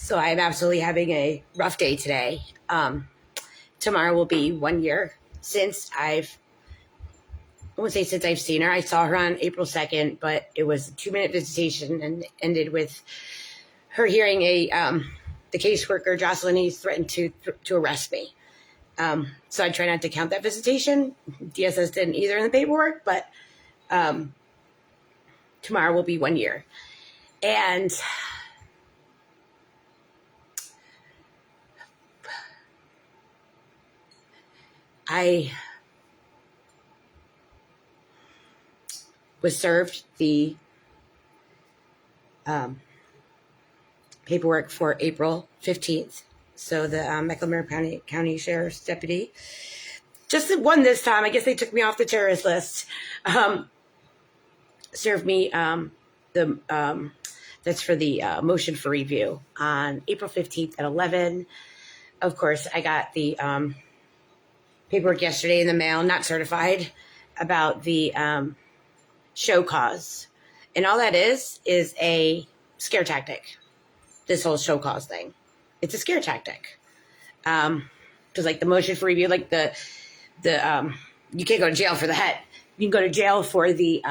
So I'm absolutely having a rough day today. Tomorrow will be 1 year since I won't say since I've seen her. I saw her on April 2nd, but it was a 2-minute visitation and ended with her hearing the caseworker, Jocelyn Hayes, threatened to arrest me. So I try not to count that visitation. DSS didn't either in the paperwork, but tomorrow will be 1 year. And I was served the paperwork for April 15th. So the Mecklenburg County Sheriff's Deputy just won this time. I guess they took me off the terrorist list. Served me that's for the motion for review on April 15th at 11. Of course, I got the paperwork yesterday in the mail, not certified, about the show cause. And all that is a scare tactic. This whole show cause thing. It's a scare tactic. Because like the motion for review, like the you can't go to jail for that. You can go to jail for the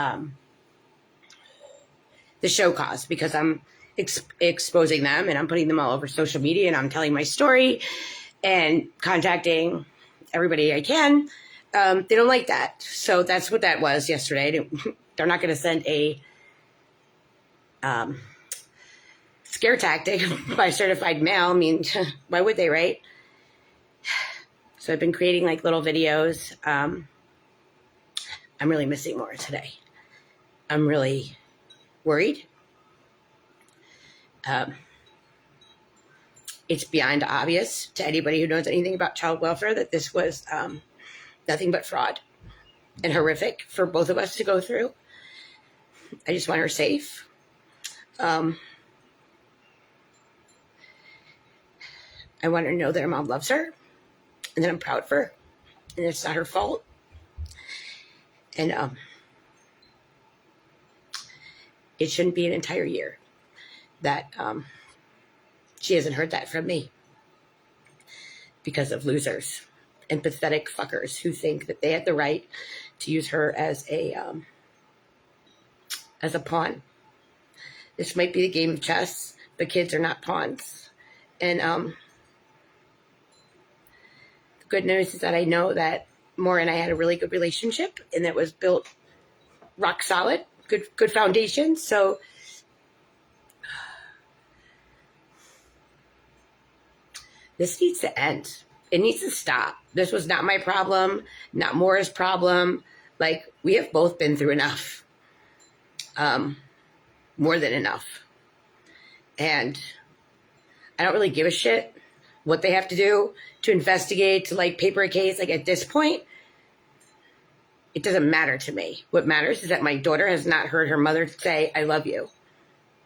show cause, because I'm exposing them and I'm putting them all over social media and I'm telling my story and contacting everybody I can. They don't like that. So that's what that was yesterday. They're not going to send a scare tactic by certified mail. I mean, why would they, right? So I've been creating like little videos. I'm really missing more today. I'm really worried. It's beyond obvious to anybody who knows anything about child welfare that this was nothing but fraud and horrific for both of us to go through. I just want her safe. I want her to know that her mom loves her and that I'm proud of her and it's not her fault. And it shouldn't be an entire year that she hasn't heard that from me because of losers and pathetic fuckers who think that they have the right to use her as a pawn. This might be the game of chess, but kids are not pawns. And the good news is that I know that Maura and I had a really good relationship and that was built rock solid, good foundation. So this needs to end. It needs to stop. This was not my problem, not Maura's problem. Like, we have both been through enough. More than enough. And I don't really give a shit what they have to do to investigate, to like paper a case. Like, at this point, it doesn't matter to me. What matters is that my daughter has not heard her mother say, I love you,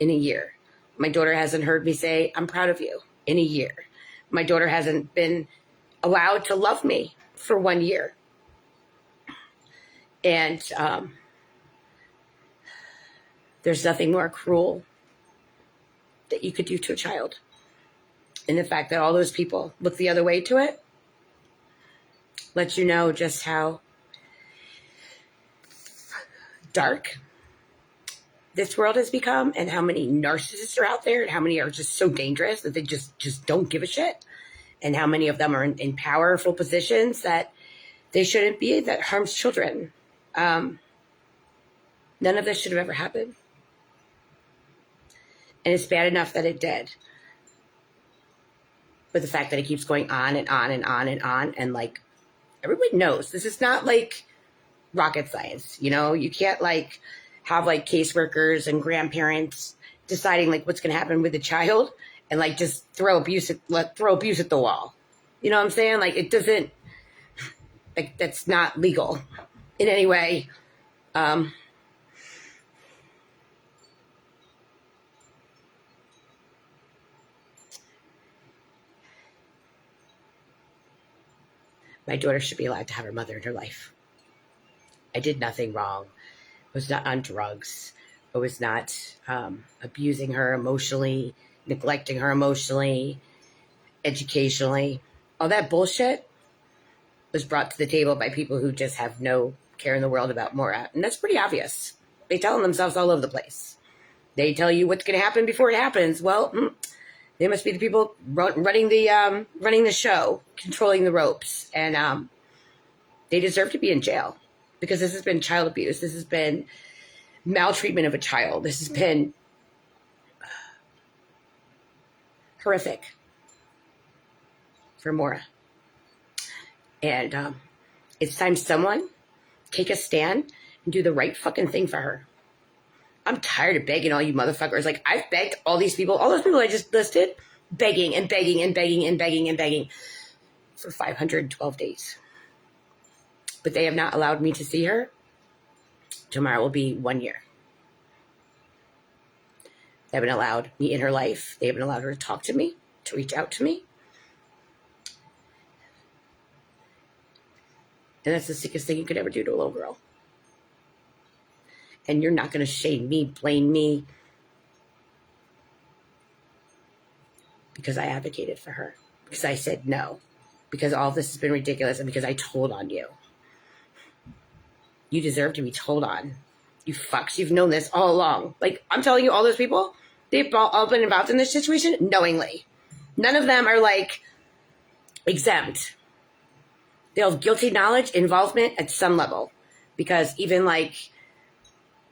in a year. My daughter hasn't heard me say, I'm proud of you, in a year. My daughter hasn't been allowed to love me for 1 year. And there's nothing more cruel that you could do to a child. And the fact that all those people look the other way to it lets you know just how dark this world has become and how many narcissists are out there and how many are just so dangerous that they just don't give a shit. And how many of them are in powerful positions that they shouldn't be, that harms children. None of this should have ever happened. And it's bad enough that it did. But the fact that it keeps going on and on and on and on, and like, everybody knows this is not like rocket science. You know, you can't like have like caseworkers and grandparents deciding like what's going to happen with the child and like just throw abuse at the wall. You know what I'm saying? Like, it doesn't, like, that's not legal in any way. My daughter should be allowed to have her mother in her life. I did nothing wrong. I was not on drugs. I was not abusing her emotionally, neglecting her emotionally, educationally. All that bullshit was brought to the table by people who just have no care in the world about Maura. And that's pretty obvious. They tell themselves all over the place. They tell you what's going to happen before it happens. Well, they must be the people running the show, controlling the ropes. And they deserve to be in jail because this has been child abuse. This has been maltreatment of a child. This has been horrific for Maura. And it's time someone take a stand and do the right fucking thing for her. I'm tired of begging all you motherfuckers. Like, I've begged all these people, all those people I just listed, begging and begging and begging and begging and begging for 512 days. But they have not allowed me to see her. Tomorrow will be 1 year. They haven't allowed me in her life. They haven't allowed her to talk to me, to reach out to me. And that's the sickest thing you could ever do to a little girl. And you're not going to shame me, blame me, because I advocated for her, because I said no, because all this has been ridiculous, and because I told on you. You deserve to be told on. You fucks, you've known this all along. Like, I'm telling you, all those people, they've all been involved in this situation knowingly. None of them are, like, exempt. They have guilty knowledge, involvement at some level. Because even, like,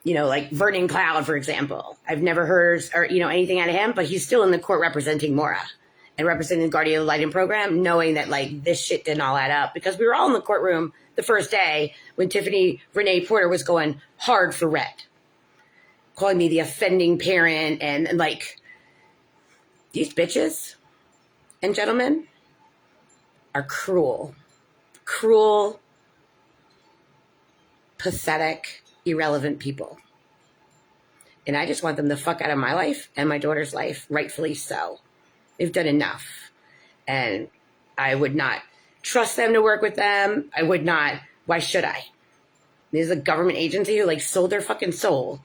you know, like Vernon Cloud, for example, I've never heard or, you know, anything out of him, but he's still in the court representing Maura and representing the Guardian of the Lighting program, knowing that, like, this shit didn't all add up. Because we were all in the courtroom the first day when Tiffany Renee Porter was going hard for Red, calling me the offending parent, and like, these bitches and gentlemen are cruel, pathetic, irrelevant people. And I just want them the fuck out of my life and my daughter's life, rightfully so. They've done enough. And I would not trust them to work with them. I would not. Why should I? This is a government agency who, like, sold their fucking soul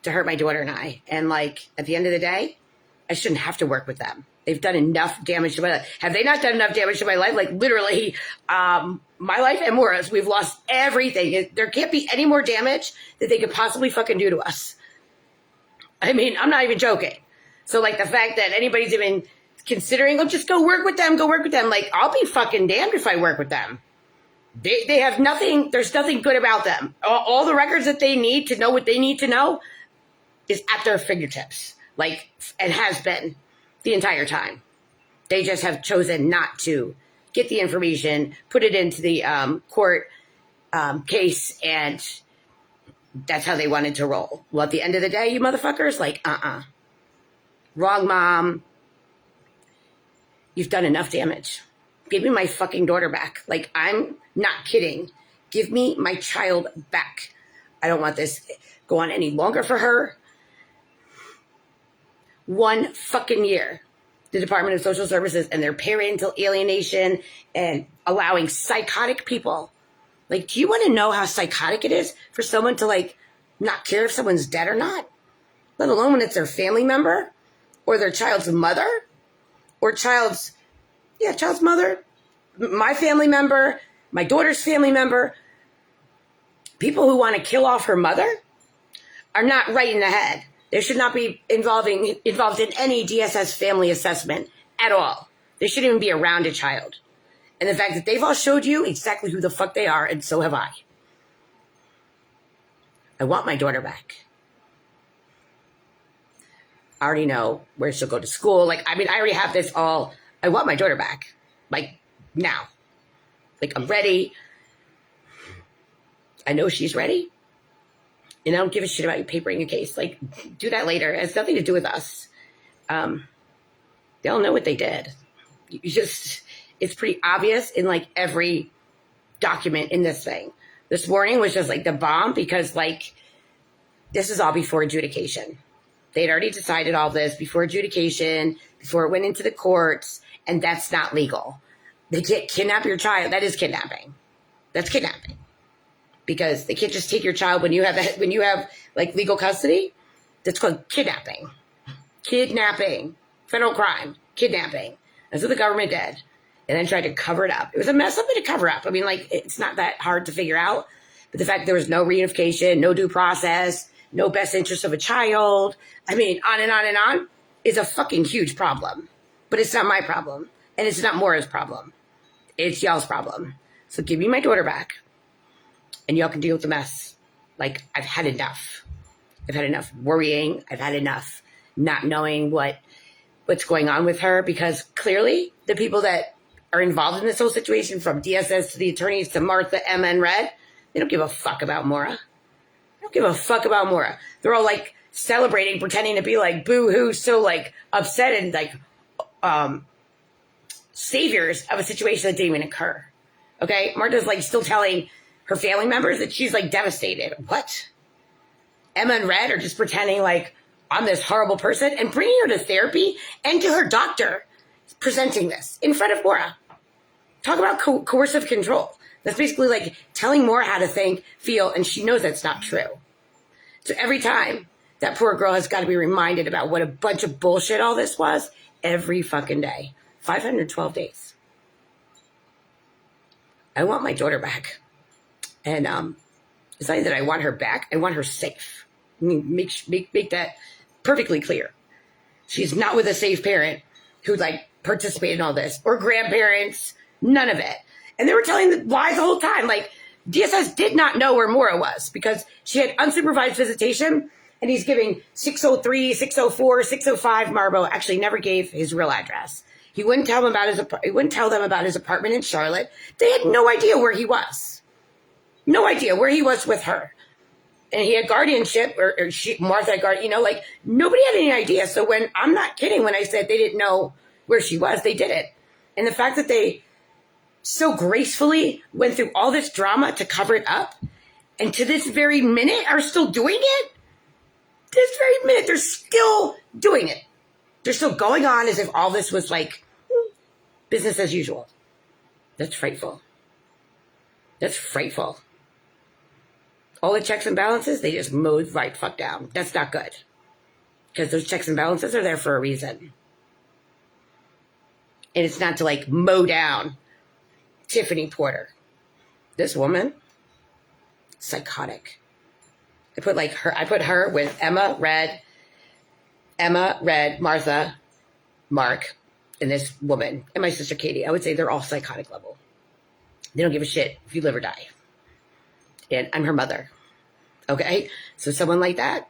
to hurt my daughter and I. And, like, at the end of the day, I shouldn't have to work with them. They've done enough damage to my life. Have they not done enough damage to my life? Like, literally, my life and Maura's, we've lost everything. There can't be any more damage that they could possibly fucking do to us. I mean, I'm not even joking. So, like, the fact that anybody's even considering, oh, just go work with them, like, I'll be fucking damned if I work with them. They have nothing, there's nothing good about them. All the records that they need to know what they need to know is at their fingertips, like, and has been the entire time. They just have chosen not to get the information, put it into the court case, and that's how they wanted to roll. Well, at the end of the day, you motherfuckers, like, wrong, mom. You've done enough damage. Give me my fucking daughter back. Like, I'm not kidding. Give me my child back. I don't want this go on any longer for her. 1 fucking year. The Department of Social Services and their parental alienation and allowing psychotic people. Like, do you want to know how psychotic it is for someone to, like, not care if someone's dead or not? Let alone when it's their family member or their child's mother or child's mother, my family member, my daughter's family member. People who want to kill off her mother are not right in the head. They should not be involved in any DSS family assessment at all. They shouldn't even be around a child. And the fact that they've all showed you exactly who the fuck they are, and so have I. I want my daughter back. I already know where she'll go to school. Like, I mean, I already have this all. I want my daughter back. Like, now. Like, I'm ready. I know she's ready. And I don't give a shit about you papering a case. Like, do that later. It has nothing to do with us. They all know what they did. It's pretty obvious in, like, every document in this thing. This morning was just, like, the bomb because, like, this is all before adjudication. They'd already decided all this before adjudication, before it went into the courts, and that's not legal. They can't kidnap your child. That is kidnapping. That's kidnapping. Because they can't just take your child when you have like, legal custody. That's called kidnapping. Kidnapping. Federal crime. Kidnapping. That's what the government did. And then tried to cover it up. It was a mess up and a cover up. I mean, like, it's not that hard to figure out. But the fact there was no reunification, no due process, no best interest of a child, I mean, on and on and on, is a fucking huge problem. But it's not my problem. And it's not Maura's problem. It's y'all's problem. So give me my daughter back. And y'all can deal with the mess. Like, I've had enough. I've had enough worrying. I've had enough not knowing what's going on with her. Because clearly, the people that are involved in this whole situation, from DSS to the attorneys to Martha, Emma, and Red, they don't give a fuck about Maura. They don't give a fuck about Maura. They're all like celebrating, pretending to be like boo-hoo, so like upset and like saviors of a situation that didn't even occur. Okay? Martha's like still telling her family members that she's like devastated. What? Emma and Red are just pretending like I'm this horrible person and bringing her to therapy and to her doctor, presenting this in front of Maura. Talk about coercive control. That's basically like telling Maura how to think, feel, and she knows that's not true. So every time, that poor girl has got to be reminded about what a bunch of bullshit all this was every fucking day. 512 days. I want my daughter back. And it's not that I want her back. I want her safe. I mean, make that perfectly clear. She's not with a safe parent who like participated in all this, or grandparents, none of it. And they were telling the lies the whole time. Like, DSS did not know where Maura was because she had unsupervised visitation, and he's giving 603, 604, 605. Marbo actually never gave his real address. He wouldn't tell them about his apartment in Charlotte. They had no idea where he was. No idea where he was with her. And he had guardianship, or Martha had guardian, like nobody had any idea. So I'm not kidding when I said they didn't know where she was, they did it. And the fact that they so gracefully went through all this drama to cover it up, and to this very minute are still doing it. This very minute, they're still doing it. They're still going on as if all this was like business as usual. That's frightful. That's frightful. All the checks and balances, they just mowed right fuck down. That's not good. Because those checks and balances are there for a reason. And it's not to like mow down Tiffany Porter. This woman, psychotic. I put her with Emma, Red, Martha, Mark, and this woman, and my sister Katie. I would say they're all psychotic level. They don't give a shit if you live or die. And I'm her mother. Okay? So someone like that,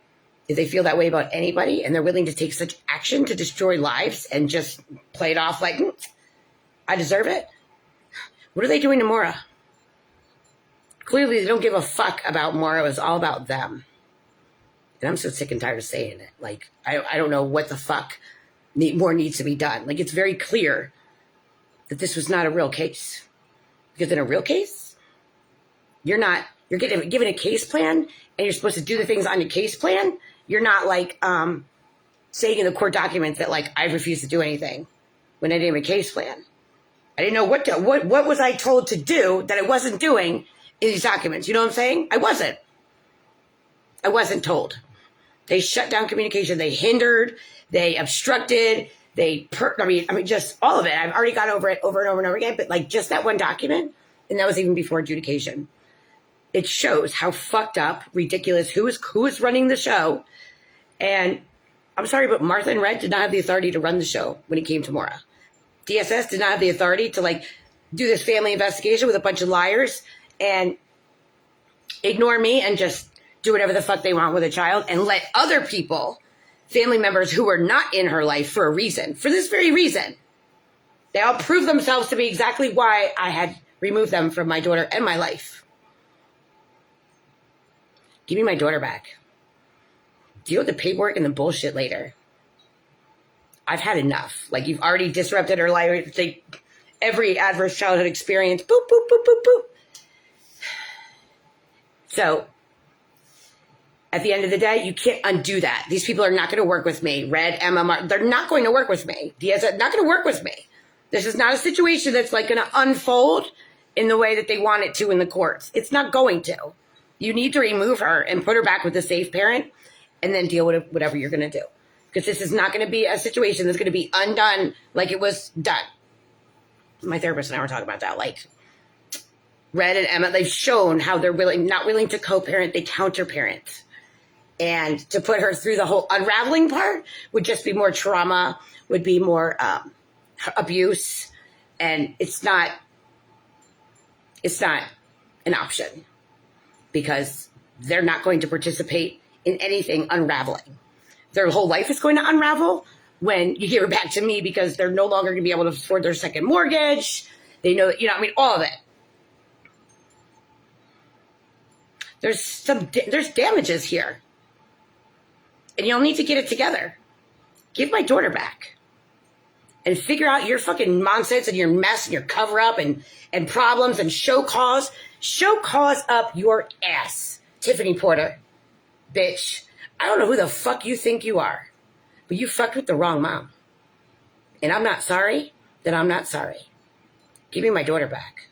if they feel that way about anybody and they're willing to take such action to destroy lives and just play it off like, I deserve it. What are they doing to Maura? Clearly, they don't give a fuck about Maura. It was all about them. And I'm so sick and tired of saying it. Like, I don't know what the fuck more needs to be done. Like, it's very clear that this was not a real case. Because in a real case, you're getting given a case plan and you're supposed to do the things on your case plan. You're not like saying in the court documents that like I refused to do anything when I didn't have a case plan. I didn't know what was I told to do that I wasn't doing in these documents. You know what I'm saying? I wasn't told. They shut down communication. They hindered. They obstructed. Just all of it. I've already gone over it over and over and over again. But like just that one document, and that was even before adjudication. It shows how fucked up, ridiculous, who is running the show. And I'm sorry, but Martha and Red did not have the authority to run the show when it came to Maura. DSS did not have the authority to like do this family investigation with a bunch of liars and ignore me and just do whatever the fuck they want with a child and let other people, family members who were not in her life for a reason, for this very reason, they all prove themselves to be exactly why I had removed them from my daughter and my life. Give me my daughter back. Deal with the paperwork and the bullshit later. I've had enough. Like, you've already disrupted her life. Like, every adverse childhood experience. Boop, boop, boop, boop, boop. So, at the end of the day, you can't undo that. These people are not going to work with me. Red, Emma, they're not going to work with me. Diaz, not going to work with me. This is not a situation that's like going to unfold in the way that they want it to in the courts. It's not going to. You need to remove her and put her back with a safe parent and then deal with whatever you're going to do. Because this is not going to be a situation that's going to be undone like it was done. My therapist and I were talking about that. Like, Red and Emma, they've shown how they're not willing to co-parent, they counter-parent. And to put her through the whole unraveling part would just be more trauma, would be more abuse. And it's not an option because they're not going to participate in anything unraveling. Their whole life is going to unravel when you give her back to me because they're no longer going to be able to afford their second mortgage. They know, all of it. There's damages here. And you'll need to get it together. Give my daughter back. And figure out your fucking nonsense and your mess and your cover up and problems and show cause. Show cause up your ass, Tiffany Porter. Bitch. I don't know who the fuck you think you are. But you fucked with the wrong mom. And I'm not sorry that I'm not sorry. Give me my daughter back.